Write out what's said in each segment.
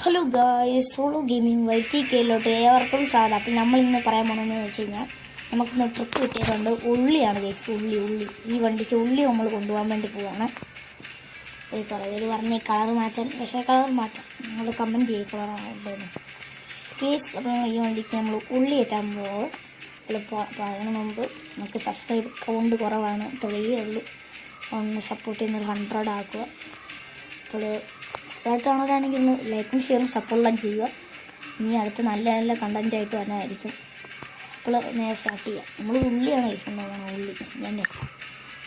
Hello guys, solo gaming YTKയിലോട്ട് ഏവർക്കും സ്വാഗതം. അപ്പം നമ്മളിന്ന് പറയാൻ പോകണമെന്ന് വെച്ച് കഴിഞ്ഞാൽ നമുക്കിന്ന് ട്രിപ്പ് കിട്ടിയിട്ടുണ്ട്. ഉള്ളിയാണ് ഗൈസ്, ഉള്ളി. ഈ വണ്ടിക്ക് ഉള്ളി നമ്മൾ കൊണ്ടുപോകാൻ വേണ്ടി പോവാണ്. കുറേ പറഞ്ഞ് കളർ മാറ്റാൻ, പക്ഷേ കളർ മാറ്റാം, നമ്മൾ കമൻറ്റ് ചെയ്യും കളറാണ് പ്ലീസ്. അപ്പോൾ ഈ വണ്ടിക്ക് നമ്മൾ ഉള്ളി കയറ്റാൻ പോകും. അപ്പോൾ അതിന് മുമ്പ് നമുക്ക് സബ്സ്ക്രൈബ് കൗണ്ട് കുറവാണ്, തെളിയേ ഉള്ളൂ. ഒന്ന് സപ്പോർട്ട് ചെയ്യുന്നൊരു 100 ആക്കുക. അപ്പോൾ കാണാനാണെങ്കിൽ ഒന്ന് ലൈക്കും ഷെയറും സപ്പോർട്ടെല്ലാം ചെയ്യുക. ഇനി അടുത്ത് നല്ല നല്ല കണ്ടൻറ്റായിട്ട് വരുന്നതായിരിക്കും. അപ്പോൾ നേരെ സ്റ്റാർട്ട് ചെയ്യാം. നമ്മൾ ഉള്ളിയാണ് കഴിച്ചുകൊണ്ടാണ്. ഉള്ളി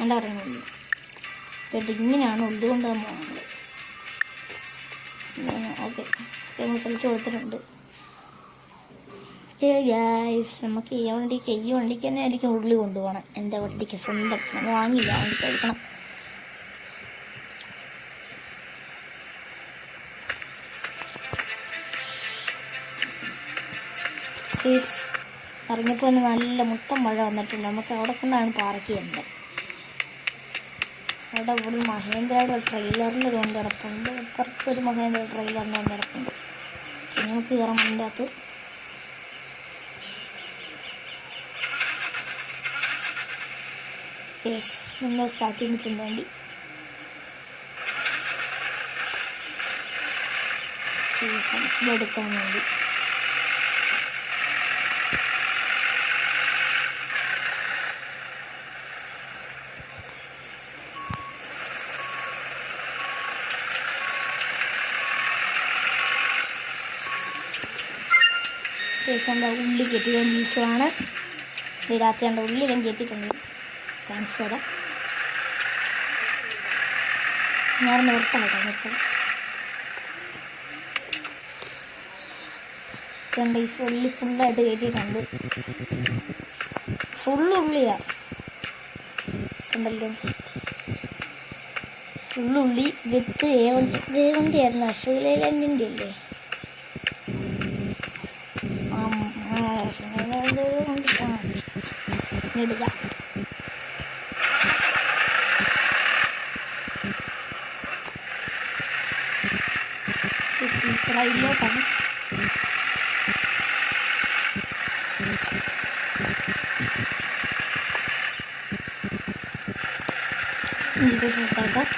എൻ്റെ പറയുന്ന ഉള്ളി കേട്ട് ഇങ്ങനെയാണ് ഉള്ളി കൊണ്ടുപോകാൻ പോകുന്നത്. ഓക്കെ, നമ്മൾ ശ്രമിച്ച് കൊടുത്തിട്ടുണ്ട്. ഗൈസ്, നമുക്ക് ഈ വണ്ടിക്ക് തന്നെ ആയിരിക്കും ഉള്ളി കൊണ്ടുപോകണം. എൻ്റെ വണ്ടിക്ക് സ്വന്തം നമ്മൾ വാങ്ങിയില്ല, വണ്ടിക്ക് എടുക്കണം. പ്ലീസ് ഇറങ്ങിയപ്പോൾ തന്നെ നല്ല മൊത്തം മഴ വന്നിട്ടുണ്ട്. നമുക്ക് അവിടെ കൊണ്ടാണ് പാർക്ക് ചെയ്യേണ്ടത്. അവിടെ ഒരു മഹേന്ദ്രയുടെ ട്രെയിലറിൻ്റെ ഒരു വണ്ടി കിടപ്പുണ്ട്, ഇപ്പുറത്തൊരു മഹേന്ദ്ര ട്രെയിലറിൻ്റെ വണ്ടി കിടപ്പുണ്ട്. പിന്നെ നമുക്ക് കയറാം അതിൻ്റെ അകത്ത്. യെസ്, നമ്മൾ സ്റ്റാർട്ട് ചെയ്തിട്ടുണ്ട് വണ്ടി. ഇതെടുക്കാൻ വേണ്ടി എൻ്റെ ഉള്ളി കയറ്റിക്കൊണ്ടിരിക്കുവാണ്. രാത്രി എൻ്റെ ഉള്ളിലും കയറ്റിയിട്ടുണ്ട്. കാണിച്ചു തരാം. ഞാൻ നിർത്തായിട്ടാണ് ഇപ്പോൾ ഈ ഉള്ളി ഫുള്ളായിട്ട് കയറ്റിയിട്ടുണ്ട്. ഫുള്ളുള്ളിയാണ് ഉണ്ടല്ലോ, ഫുള്ളുള്ളി വിത്ത് ജയവണ്ടി ആയിരുന്നു. അശോക് ലേലാൻഡിൻ്റെ അല്ലേ? എടുക്കാം. ഇതിലോട്ടാണ് ഇട്ടാക്കാം.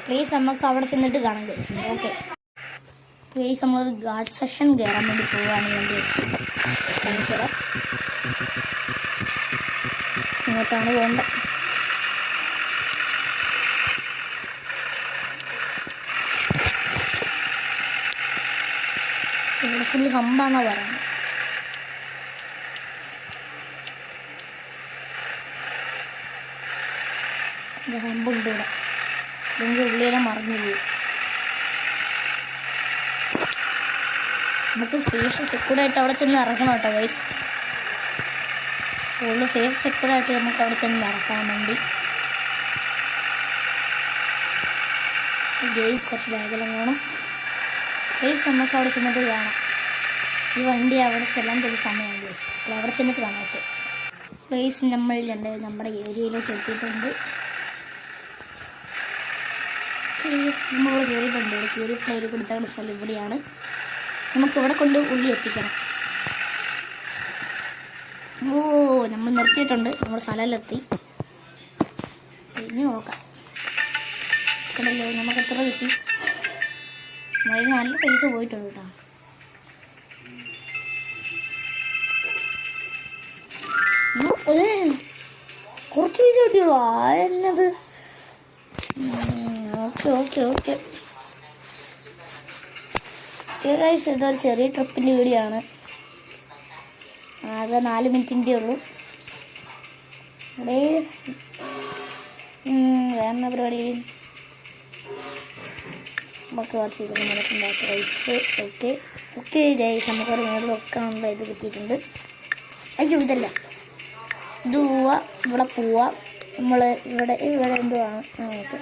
പ്ലീസ് നമുക്ക് അവിടെ ചെന്നിട്ട് കാണാം ഗൈസ്. ഓക്കെ പ്ലീസ്, നമ്മളൊരു ഗാർഡ് സെക്ഷൻ കയറാൻ വേണ്ടി പോവുകയാണ്. വേണ്ടി വെച്ച് കാണിച്ചുതരാം. ഇങ്ങോട്ടാണ് പോകേണ്ടത്. ഇവിടെ ഫുൾ ഹമ്പാന്നാ പറയുന്നത്. ഹമ്പുണ്ട് ഇവിടെ, അല്ലെങ്കിൽ ഉള്ളിയെല്ലാം മറിഞ്ഞു പോകും. നമുക്ക് സേഫ് സെക്യൂർഡായിട്ട് അവിടെ ചെന്ന് ഇറക്കണം കേട്ടോ ഗൈസ്. ഫുള്ള് സേഫ് സെക്യൂർഡായിട്ട് നമുക്ക് അവിടെ ചെന്ന് ഇറക്കാൻ വേണ്ടി. ഗൈസ് കുറച്ച് ലാഗെല്ലാം കാണും. ഗൈസ് നമുക്ക് അവിടെ ചെന്നിട്ട് കാണാം. ഈ വണ്ടി അവിടെ ചെല്ലാൻ ഒരു സമയമാണ് ഗൈസ്. അപ്പോൾ അവിടെ ചെന്നിട്ട് കാണാം. ഓക്കെ ഗൈസ്, നമ്മുടെ ഏരിയയിലോട്ട് എത്തിയിട്ടുണ്ട്. നമ്മളിവിടെ കയറിയിട്ടുണ്ട്. ഇവിടെ കയറിയിട്ടുള്ള ഒരു കൊടുത്ത സ്ഥലം ഇവിടെയാണ്. നമുക്കിവിടെ കൊണ്ട് ഉള്ളി എത്തിക്കണം. ഓ, നമ്മൾ നിർത്തിയിട്ടുണ്ട്. നമ്മുടെ സ്ഥലത്തിലെത്തി. ഇനി നോക്കാം. ഇവിടെയല്ലോ നമുക്ക് എത്ര കിട്ടി? അതിന് നല്ല പൈസ പോയിട്ടുണ്ട് കേട്ടോ. കുറച്ച് പൈസ കിട്ടിയുള്ളൂ. ആരെന്നത്? ഓക്കെ ഗൈസ്, ഇതൊരു ചെറിയ ട്രിപ്പിൻ്റെ വീഡിയോ ആണ്. ആകെ 4 മിനിറ്റിൻ്റെ ഉള്ളൂ. വേറെ പരിപാടി നമുക്ക് കുറച്ച് ഇത് നടക്കുന്നുണ്ടാക്കുക ഗൈസ്. ഓക്കെ ഗൈസ്, നമുക്കൊരു മേളിൽ വെക്കാനുള്ള ഇത് കിട്ടിയിട്ടുണ്ട്. അയ്യോ, ഇതല്ല, ഇത് പോവാ, ഇവിടെ പോവാ. നമ്മൾ ഇവിടെ എന്തുവാണ് ഓക്കെ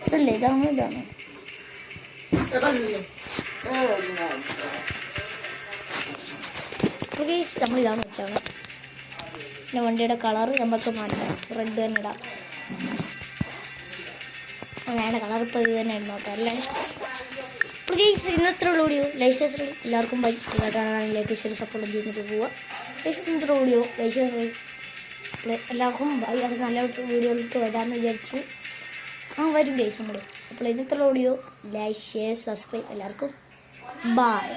ഇതല്ലേ ഇതാണ് നമ്മൾ ഇതാണ് വെച്ചാണ്. പിന്നെ വണ്ടിയുടെ കളറ് നമുക്ക് മാറ്റാം, റെഡ് തന്നെ ഇടാം. വേണ്ട കളർ ഇപ്പോൾ ഇത് തന്നെ ഇരുന്നോട്ടെ അല്ലേ. പ്ലീസ് ഇന്നത്തെ വീഡിയോ ലൈസൻസ് എല്ലാവർക്കും ബൈ ലൈക്ക് ഷെയർ സപ്പോർട്ട് ചെയ്തിട്ട് പോവുക. പ്ലീസ് ഇന്നത്തെ വീഡിയോ ലൈസൻസ് എല്ലാവർക്കും ബൈ. അത് നല്ല വീഡിയോയിലേക്ക് വരാമെന്ന് വിചാരിച്ചു. വരും ഗൈസ് നമ്മൾ. അപ്പോൾ ഇന്നത്തെ വീഡിയോ ലൈക്ക് ഷെയർ സബ്സ്ക്രൈബ് എല്ലാവർക്കും ബൈ.